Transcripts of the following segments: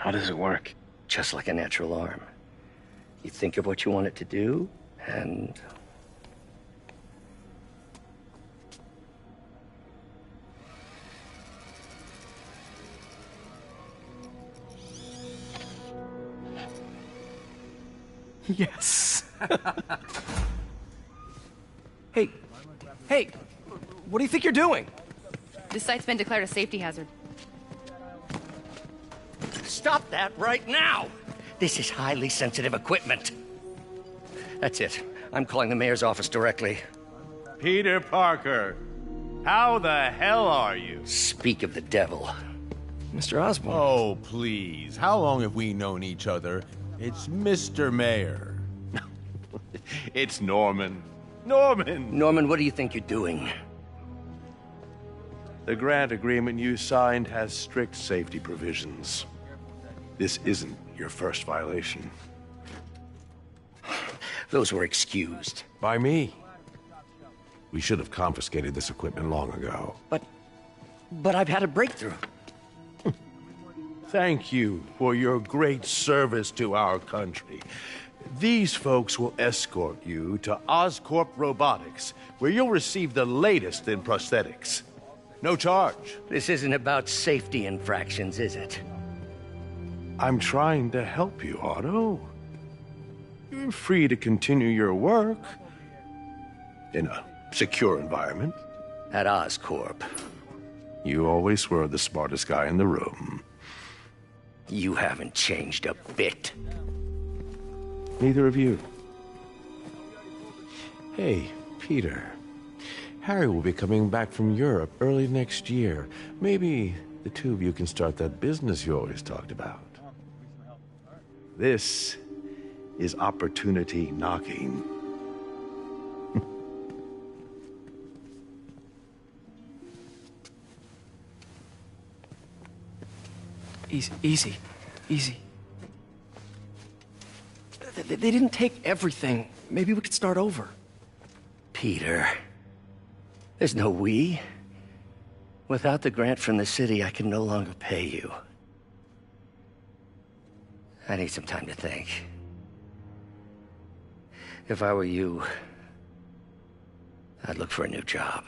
How does it work? Just like a natural arm. You think of what you want it to do, and... Yes. Hey, what do you think you're doing? This site's been declared a safety hazard. Stop that right now! This is highly sensitive equipment. That's it. I'm calling the mayor's office directly. Peter Parker, how the hell are you? Speak of the devil. Mr. Osborn. Oh, please. How long have we known each other? It's Mr. Mayor. It's Norman. Norman! Norman, what do you think you're doing? The grant agreement you signed has strict safety provisions. This isn't your first violation. Those were excused. By me. We should have confiscated this equipment long ago. But I've had a breakthrough. Thank you for your great service to our country. These folks will escort you to Oscorp Robotics, where you'll receive the latest in prosthetics. No charge. This isn't about safety infractions, is it? I'm trying to help you, Otto. You're free to continue your work in a secure environment. At Oscorp. You always were the smartest guy in the room. You haven't changed a bit. Neither of you. Hey, Peter. Harry will be coming back from Europe early next year. Maybe the two of you can start that business you always talked about. This is opportunity knocking. Easy. They didn't take everything. Maybe we could start over. Peter, there's no we. Without the grant from the city, I can no longer pay you. I need some time to think. If I were you, I'd look for a new job.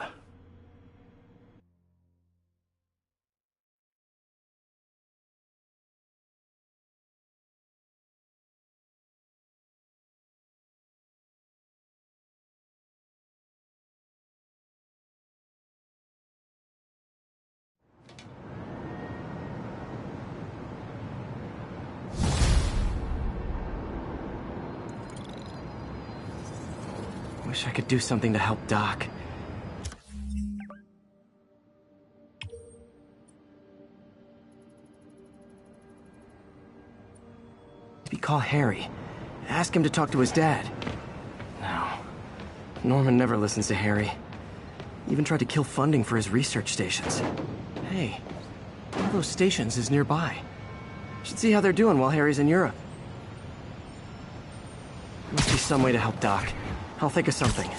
Wish I could do something to help Doc. Maybe call Harry. Ask him to talk to his dad. No. Norman never listens to Harry. Even tried to kill funding for his research stations. Hey, one of those stations is nearby. Should see how they're doing while Harry's in Europe. There must be some way to help Doc. I'll think of something.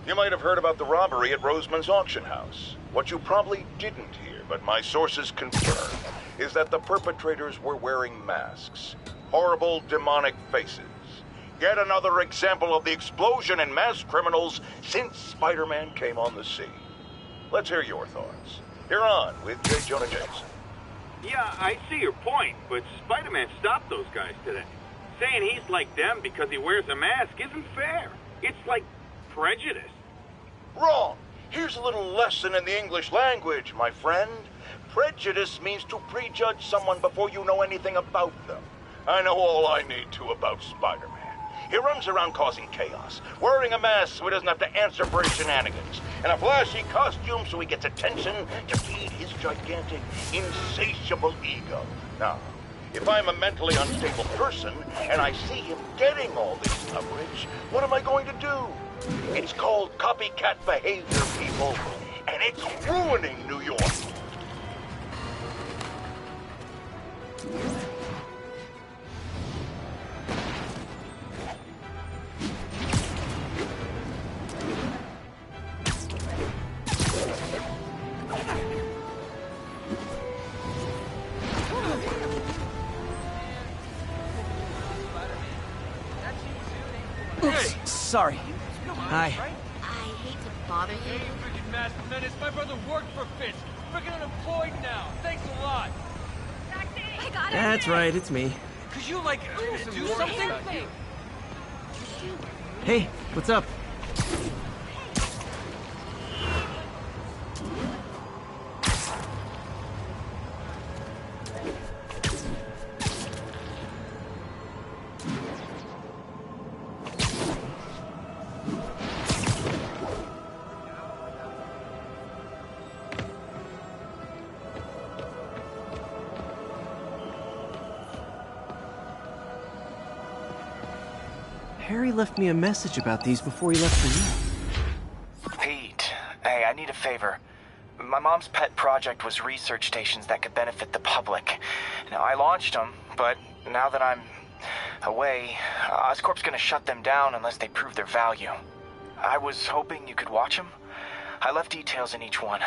You might have heard about the robbery at Roseman's auction house. What you probably didn't hear, but my sources confirm, is that the perpetrators were wearing masks. Horrible, demonic faces. Yet another example of the explosion in mass criminals since Spider-Man came on the scene. Let's hear your thoughts. You're on with J. Jonah Jameson. Yeah, I see your point, but Spider-Man stopped those guys today. Saying he's like them because he wears a mask isn't fair. It's like prejudice. Wrong. Here's a little lesson in the English language, my friend. Prejudice means to prejudge someone before you know anything about them. I know all I need to about Spider-Man. He runs around causing chaos, wearing a mask so he doesn't have to answer for his shenanigans, and a flashy costume so he gets attention to feed his gigantic, insatiable ego. Now, if I'm a mentally unstable person and I see him getting all this coverage, what am I going to do? It's called copycat behavior, people, and it's ruining New York. Oops, sorry. Hi. I hate to bother you. Hey, you freaking masked menace. My brother worked for Fitz. Freaking unemployed now. Thanks a lot. I got it. That's right, it's me. Could you, like, do something? Hey, what's up? Harry left me a message about these before he left for you. Pete, hey, I need a favor. My mom's pet project was research stations that could benefit the public. Now, I launched them, but now that I'm away, Oscorp's gonna shut them down unless they prove their value. I was hoping you could watch them. I left details in each one.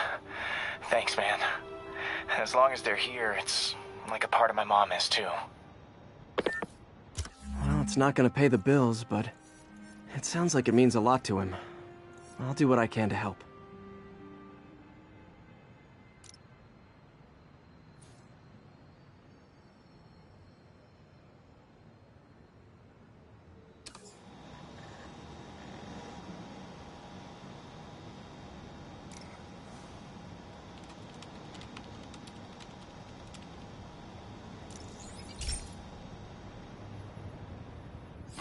Thanks, man. As long as they're here, it's like a part of my mom is, too. Well, it's not gonna pay the bills, but it sounds like it means a lot to him. I'll do what I can to help.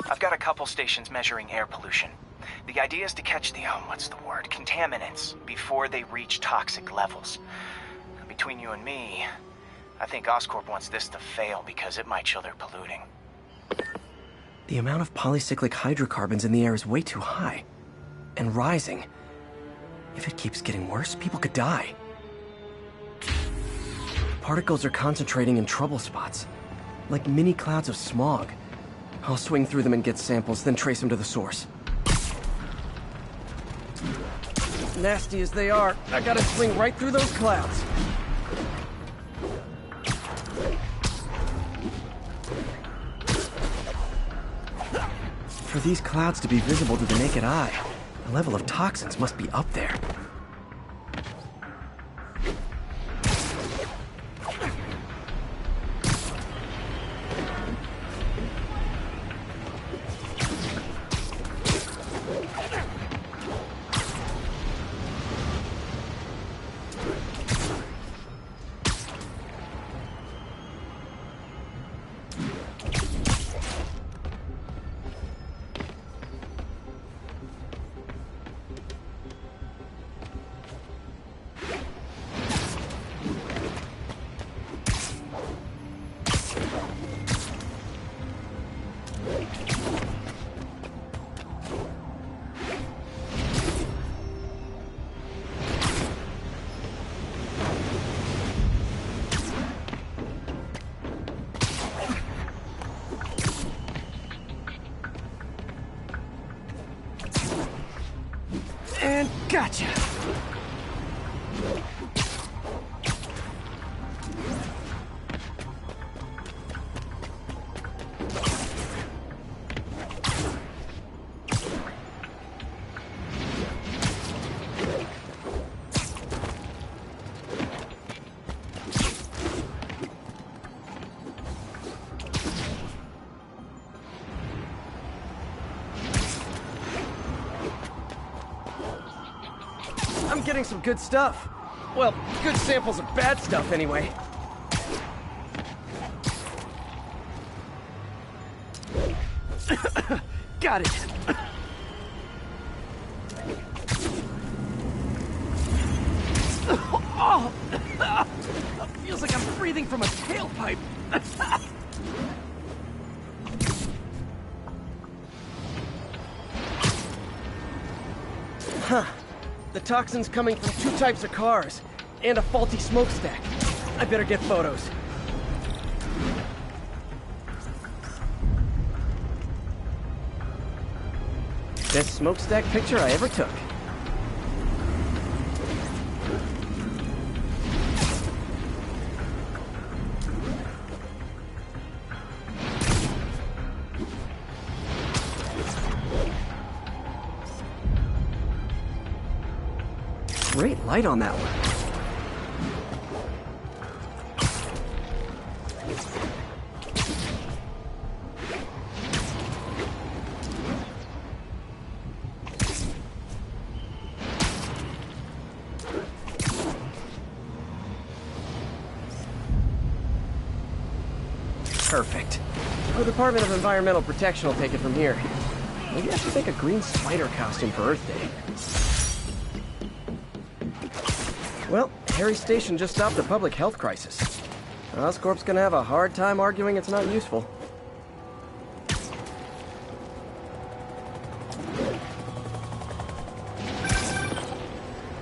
I've got a couple stations measuring air pollution. The idea is to catch the, contaminants before they reach toxic levels. Between you and me, I think Oscorp wants this to fail because it might show they're polluting. The amount of polycyclic hydrocarbons in the air is way too high. And rising. If it keeps getting worse, people could die. Particles are concentrating in trouble spots, like mini clouds of smog. I'll swing through them and get samples, then trace them to the source. Nasty as they are, I gotta swing right through those clouds. For these clouds to be visible to the naked eye, the level of toxins must be up there. And gotcha! I'm getting some good stuff. Well, good samples of bad stuff, anyway. Got it. Oh! Feels like I'm breathing from a tailpipe. Huh. The toxin's coming from 2 types of cars, and a faulty smokestack. I better get photos. Best smokestack picture I ever took. Great light on that one. Perfect. The Department of Environmental Protection will take it from here. Maybe I should make a green spider costume for Earth Day. Well, Harry's station just stopped a public health crisis. Oscorp's gonna have a hard time arguing it's not useful.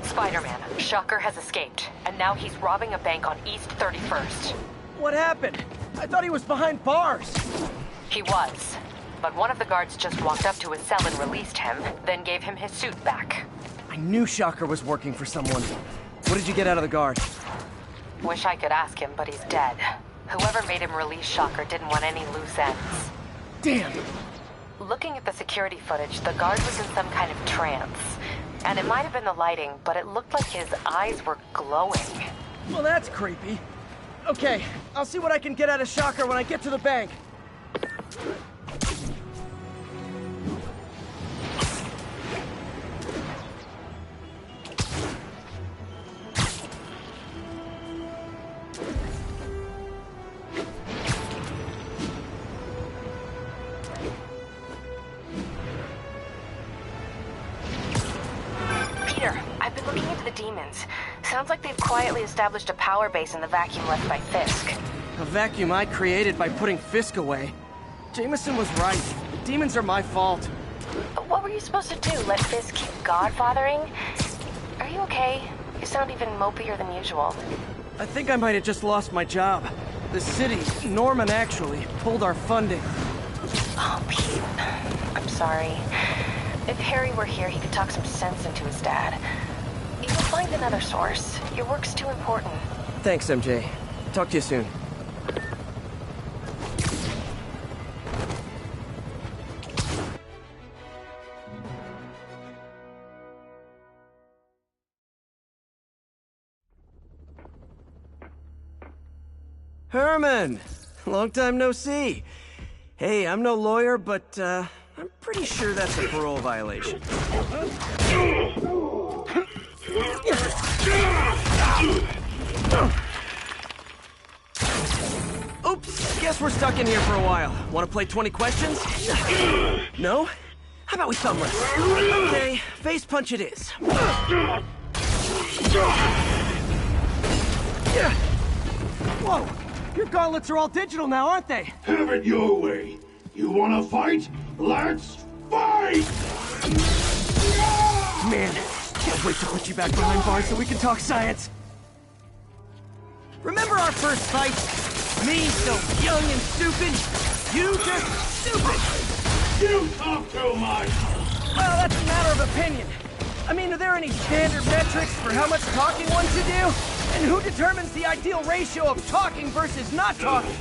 Spider-Man, Shocker has escaped, and now he's robbing a bank on East 31st. What happened? I thought he was behind bars. He was, but one of the guards just walked up to his cell and released him, then gave him his suit back. I knew Shocker was working for someone. What did you get out of the guard? Wish I could ask him, but he's dead. Whoever made him release Shocker didn't want any loose ends. Damn! Looking at the security footage, the guard was in some kind of trance. And it might have been the lighting, but it looked like his eyes were glowing. Well, that's creepy. Okay, I'll see what I can get out of Shocker when I get to the bank. Sounds like they've quietly established a power base in the vacuum left by Fisk. A vacuum I created by putting Fisk away. Jameson was right. The demons are my fault. But what were you supposed to do? Let Fisk keep godfathering? Are you okay? You sound even mopier than usual. I think I might have just lost my job. The city, Norman actually, pulled our funding. Oh, Pete. I'm sorry. If Harry were here, he could talk some sense into his dad. You'll find another source. Your work's too important. Thanks, MJ. Talk to you soon. Herman! Long time no see. Hey, I'm no lawyer, but, I'm pretty sure that's a parole violation. Oops, guess we're stuck in here for a while. Want to play 20 questions? No? How about we thumb wrestle? Okay, face punch it is. Whoa! Your gauntlets are all digital now, aren't they? Have it your way. You wanna fight? Let's fight! Man, can't wait to put you back behind bars so we can talk science. Remember our first fight? Me, so young and stupid. You just stupid. You talk too much. Well, that's a matter of opinion. I mean, are there any standard metrics for how much talking one should do? And who determines the ideal ratio of talking versus not talking?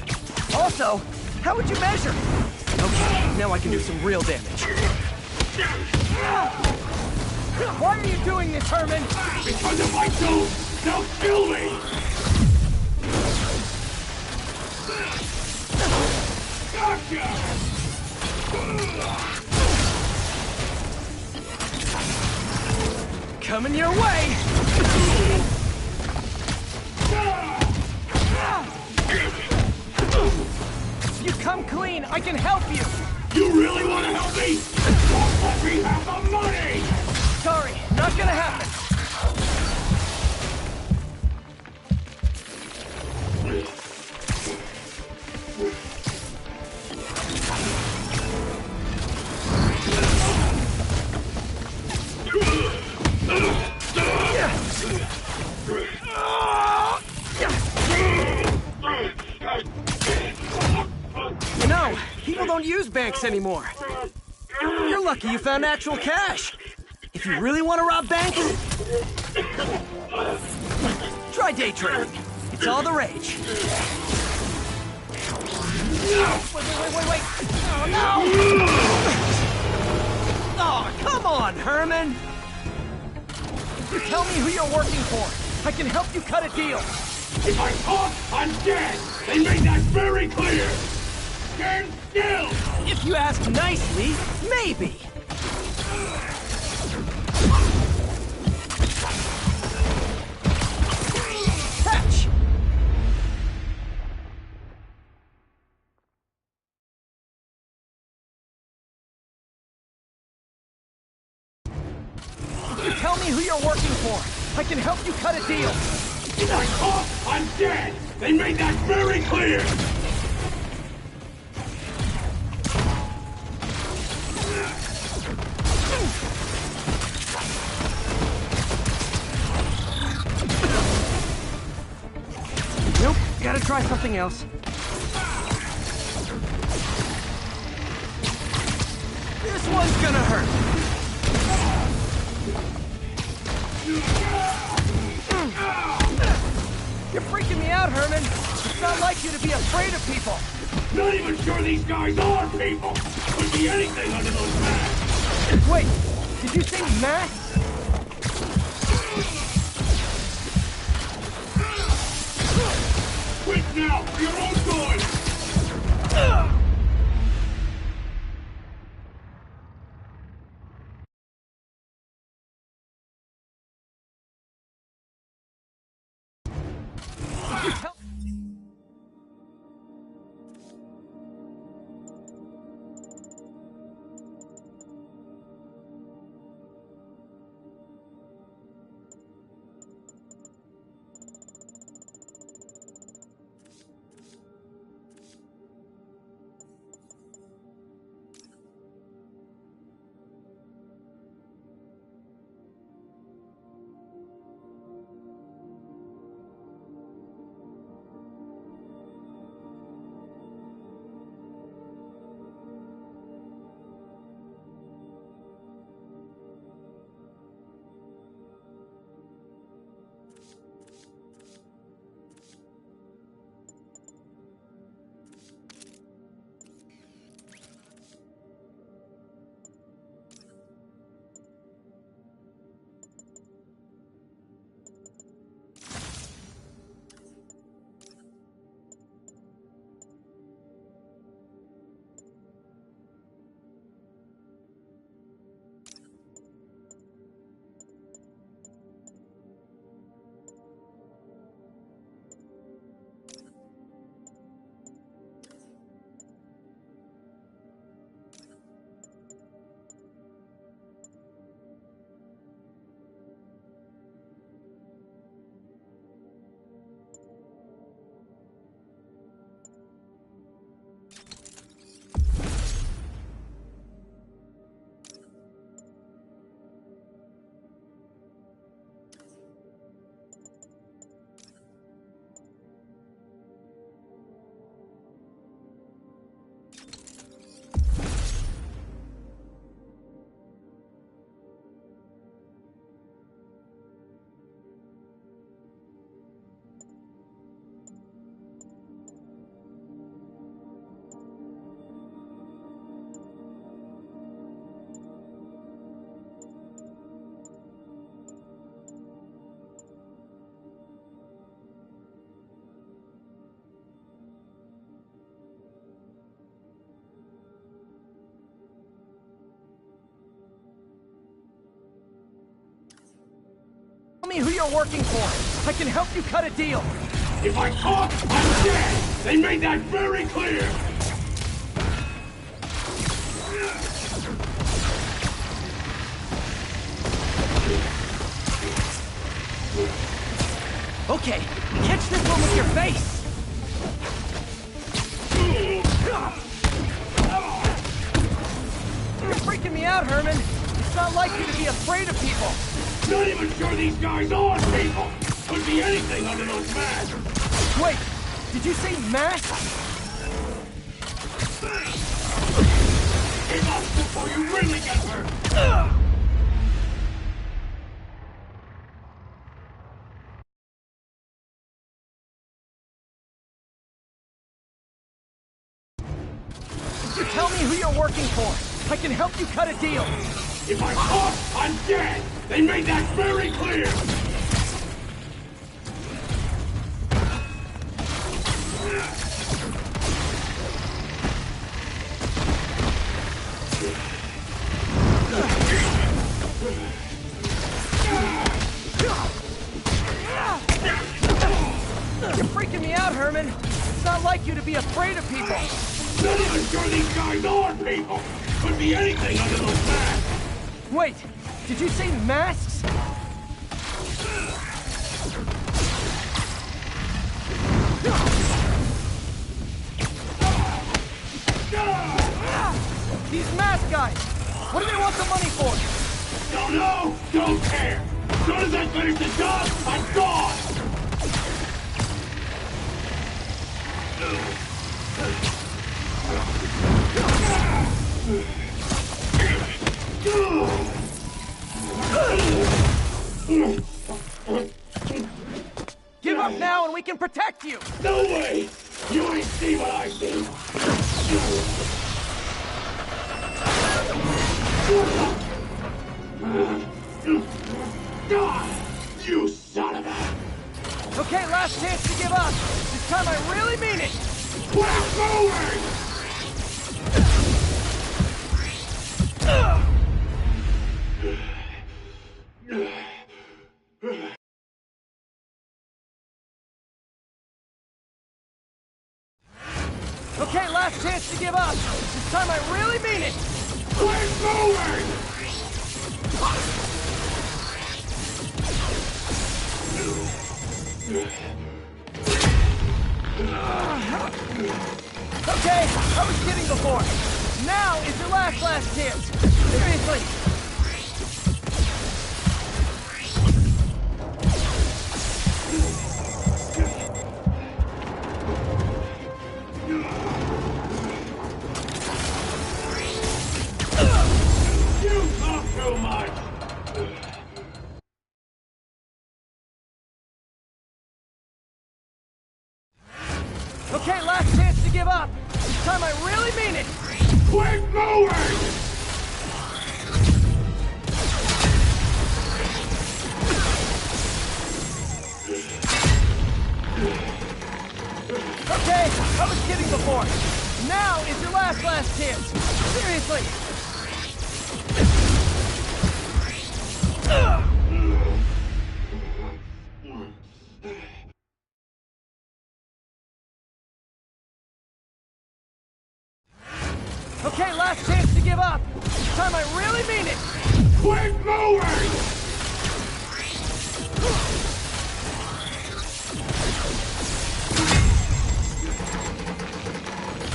Also, how would you measure? Okay, now I can do some real damage. Why are you doing this, Herman? Because if I don't, they'll kill me! Gotcha! Coming your way! If you come clean, I can help you! You really want to help me? Don't let me have the money! Sorry, not gonna happen. You know, people don't use banks anymore. You're lucky you found actual cash. If you really want to rob banks, try day trading. It's all the rage. Wait. Oh, no! Oh, come on, Herman! If you tell me who you're working for, I can help you cut a deal. If I talk, I'm dead! They made that very clear! Stand still! If you ask nicely, maybe. Catch! If you tell me who you're working for, I can help you cut a deal. If I talk, I'm dead! They made that very clear! Nope, gotta try something else. This one's gonna hurt. You're freaking me out, Herman. It's not like you to be afraid of people. Not even sure these guys are people! Could be anything under those masks! Wait, did you say masks? Quit now, for your own good! Tell me who you're working for. I can help you cut a deal. If I talk, I'm dead! They made that very clear! Okay, catch this one with your face! You're freaking me out, Herman. It's not like you to be afraid of people. Not even sure these guys are people. Could be anything under those masks. Wait, did you say masks? Give up before you really get hurt. Tell me who you're working for. I can help you cut a deal. If I'm caught, I'm dead. They made that very clear. You're freaking me out, Herman. It's not like you to be afraid of people. Not even sure these guys are people. Could be anything under those masks. Wait, did you say masks? These mask guys! What do they want the money for? Don't know! Don't care! As soon as I finish the job, I'm gone! Give up now and we can protect you! No way! You ain't see what I see! You son of a... Okay, last chance to give up. This time I really mean it! We're going! Okay, last chance to give up. This time I really mean it! We're going! Okay, I was kidding before. Now is your last chance. Seriously. You talk too much! Okay, last chance to give up. This time I really mean it. We're going! Okay, I was kidding before. Now is your last chance. Seriously. Okay, last chance to give up. This time I really mean it. We're going!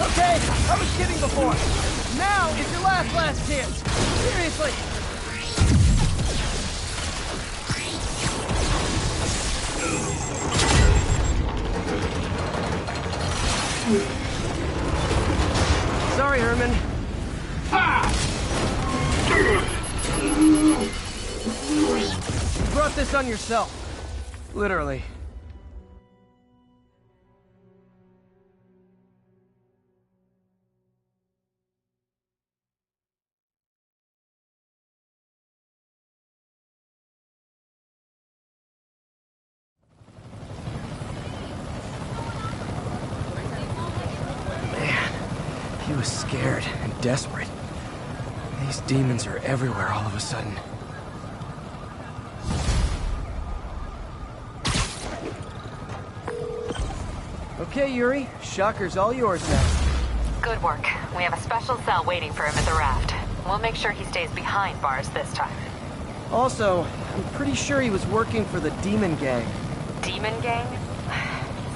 Okay, I was kidding before. Now is your last chance. Seriously. Sorry, Herman. You brought this on yourself. Literally. He was scared and desperate. These demons are everywhere all of a sudden. Okay, Yuri. Shocker's all yours now. Good work. We have a special cell waiting for him at the raft. We'll make sure he stays behind bars this time. Also, I'm pretty sure he was working for the demon gang. Demon Gang?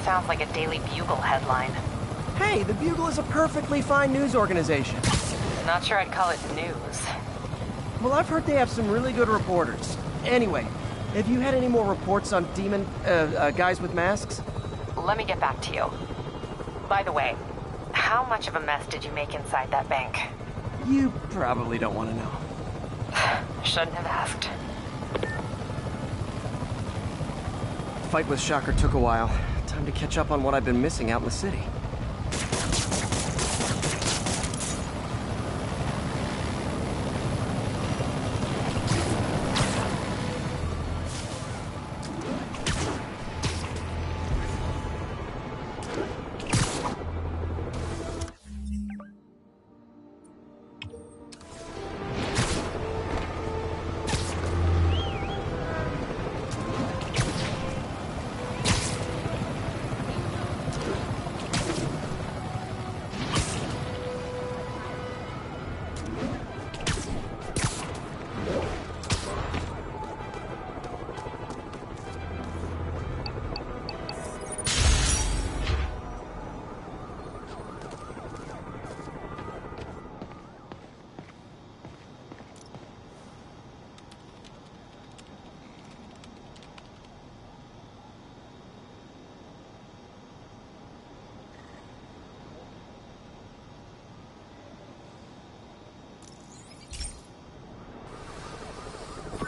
Sounds like a Daily Bugle headline. Hey, the Bugle is a perfectly fine news organization. Not sure I'd call it news. Well, I've heard they have some really good reporters. Anyway, have you had any more reports on demon, guys with masks? Let me get back to you. By the way, how much of a mess did you make inside that bank? You probably don't want to know. Shouldn't have asked. Fight with Shocker took a while. Time to catch up on what I've been missing out in the city.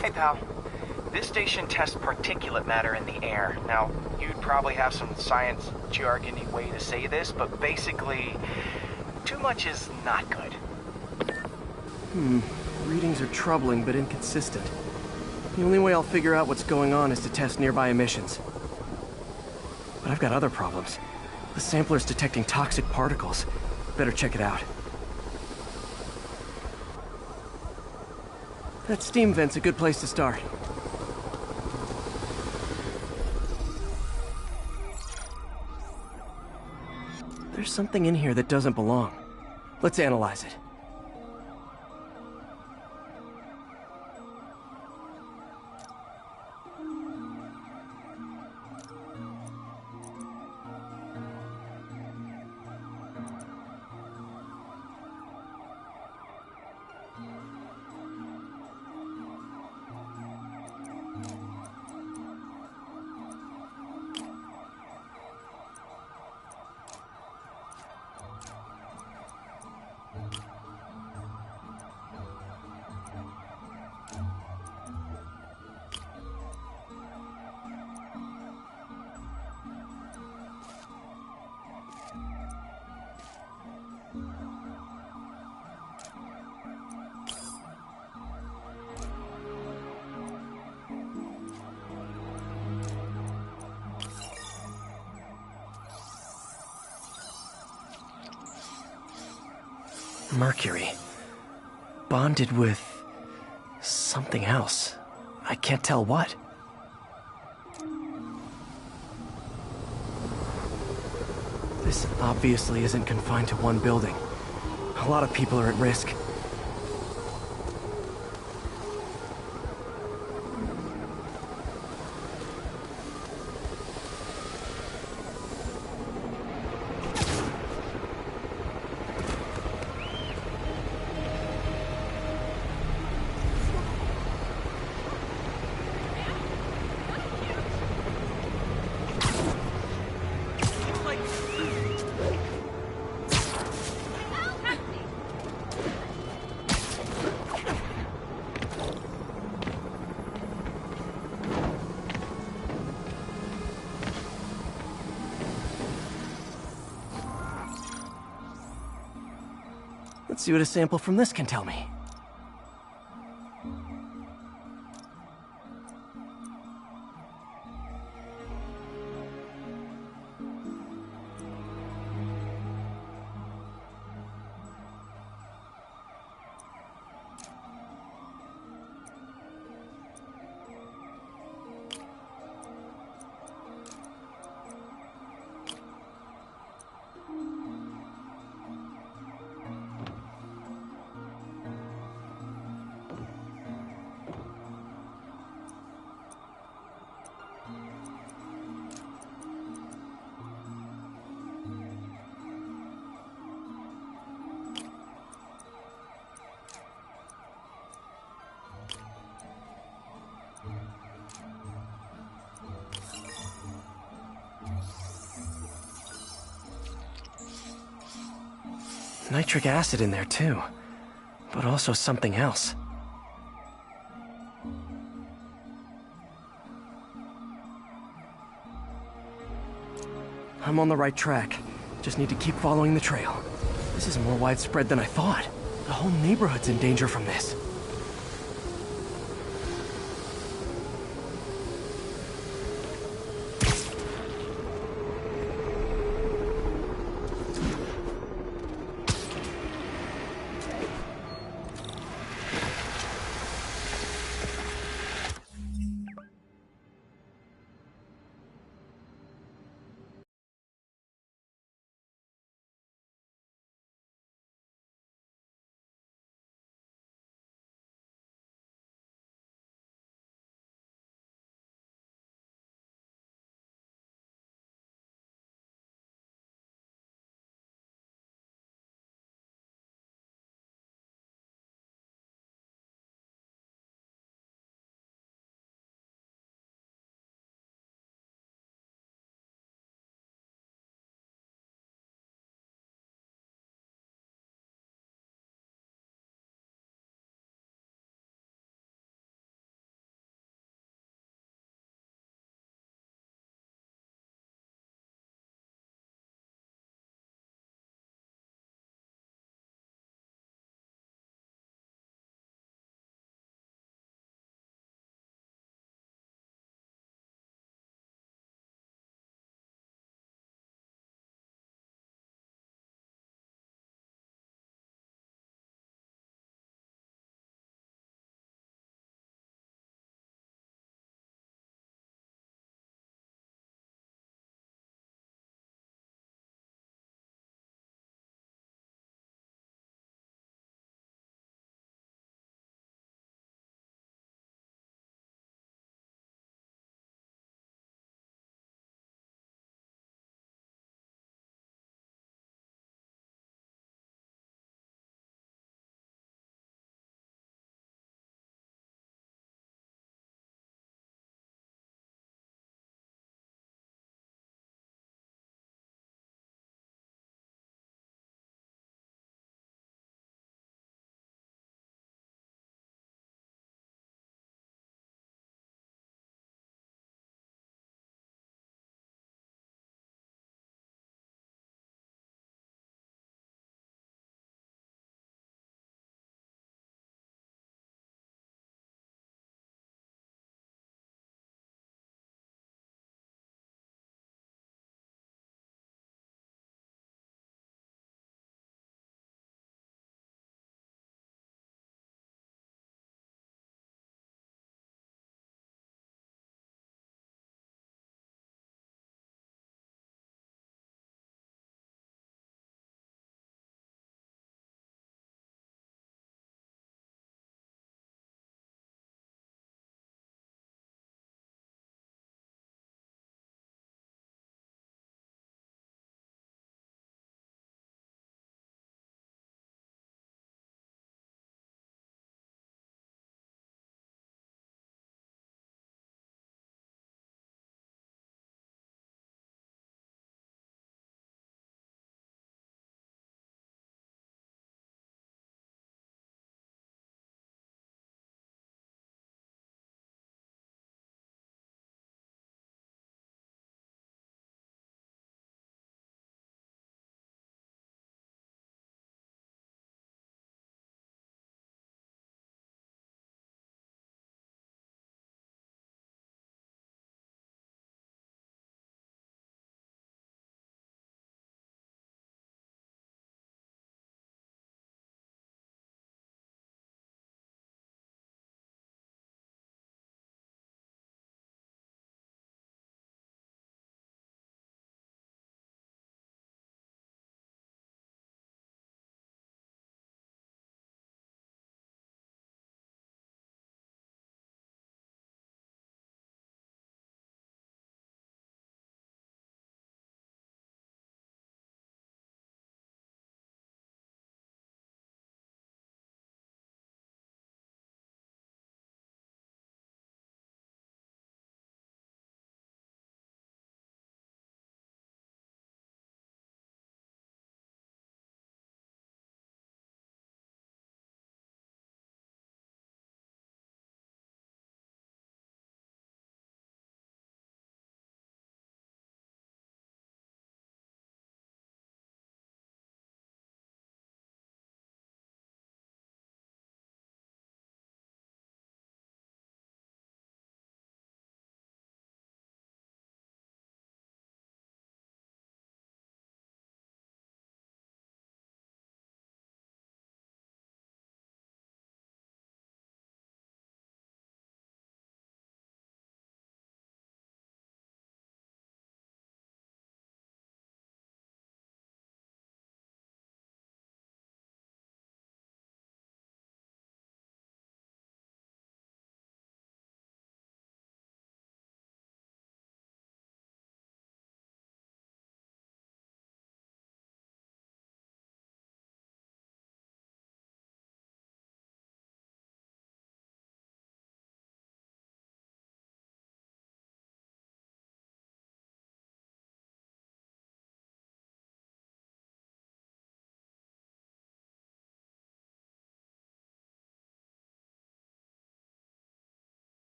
Hey, pal. This station tests particulate matter in the air. Now, you'd probably have some science jargony way to say this, but basically, too much is not good. Readings are troubling but inconsistent. The only way I'll figure out what's going on is to test nearby emissions. But I've got other problems. The sampler's detecting toxic particles. Better check it out. That steam vent's a good place to start. There's something in here that doesn't belong. Let's analyze it. Mercury. Bonded with something else. I can't tell what. This obviously isn't confined to one building. A lot of people are at risk. Let's see what a sample from this can tell me. nitric acid in there too, but also something else. I'm on the right track. Just need to keep following the trail. This is more widespread than I thought. The whole neighborhood's in danger from this.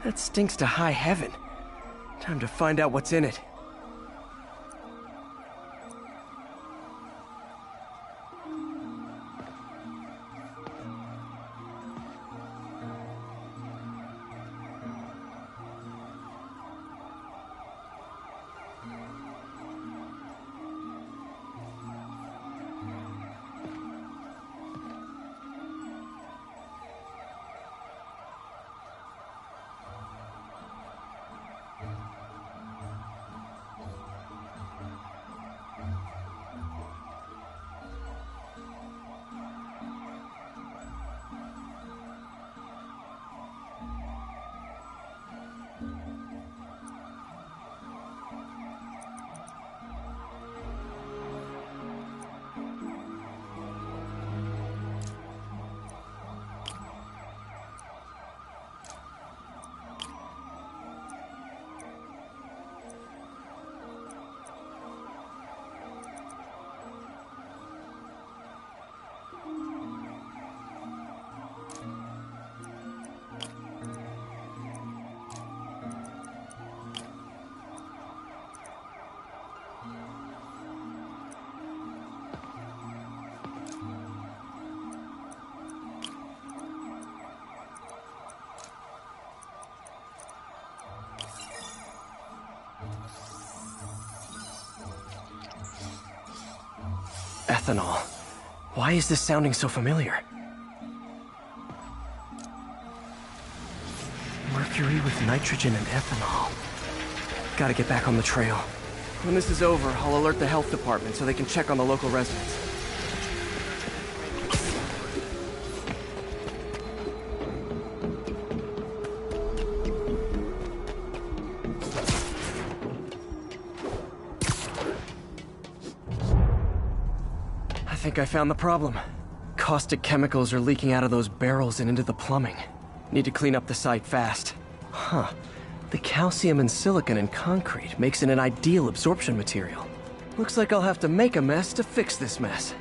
That stinks to high heaven. Time to find out what's in it. Ethanol. Why is this sounding so familiar? Mercury with nitrogen and ethanol. Gotta get back on the trail. When this is over, I'll alert the health department so they can check on the local residents. I think I found the problem. Caustic chemicals are leaking out of those barrels and into the plumbing. Need to clean up the site fast. Huh. The calcium and silicon in concrete makes it an ideal absorption material. Looks like I'll have to make a mess to fix this mess.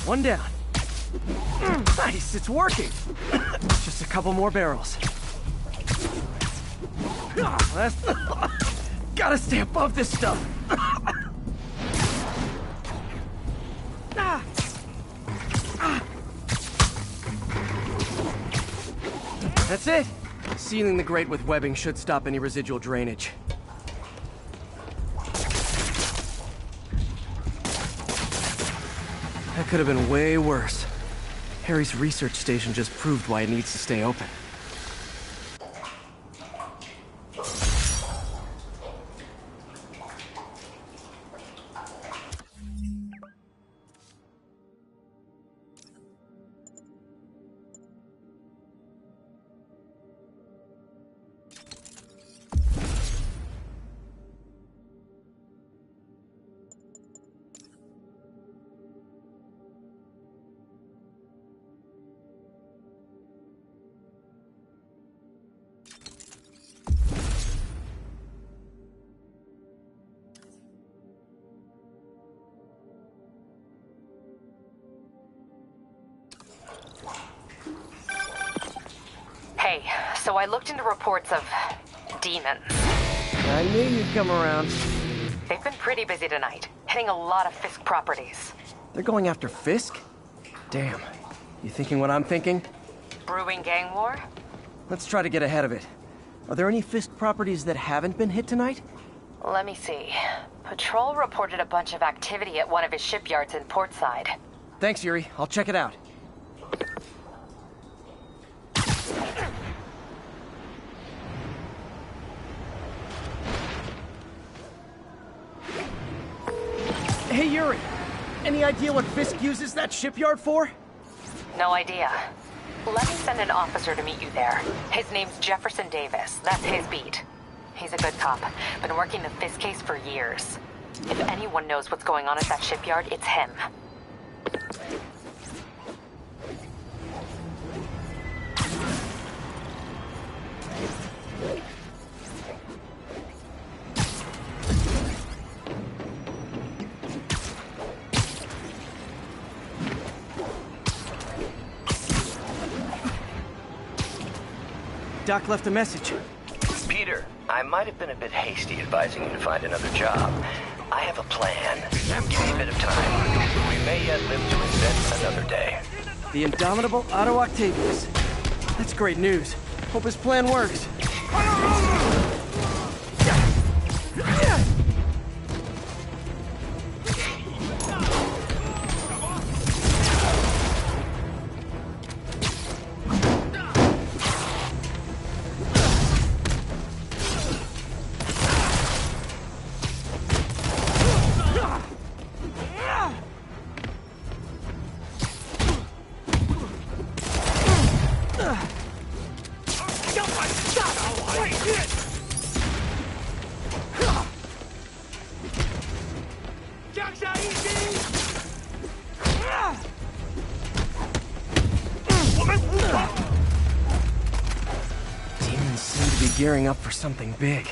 One down. Nice, it's working. Just a couple more barrels. That's... Gotta stay above this stuff. That's it. Sealing the grate with webbing should stop any residual drainage. That could have been way worse. Harry's research station just proved why it needs to stay open. Hey, so I looked into reports of demons. I knew you'd come around. They've been pretty busy tonight, hitting a lot of Fisk properties. They're going after Fisk? Damn. You thinking what I'm thinking? Brewing gang war? Let's try to get ahead of it. Are there any Fisk properties that haven't been hit tonight? Let me see. Patrol reported a bunch of activity at one of his shipyards in Portside. Thanks, Yuri. I'll check it out. Hey, Yuri. Any idea what Fisk uses that shipyard for? No idea. Let me send an officer to meet you there. His name's Jefferson Davis. That's his beat. He's a good cop. Been working the Fisk case for years. If anyone knows what's going on at that shipyard, it's him. Doc left a message. Peter, I might have been a bit hasty advising you to find another job. I have a plan. Give me a bit of time. We may yet live to invent another day. The indomitable Otto Octavius. That's great news. Hope his plan works. Demons seem to be gearing up for something big.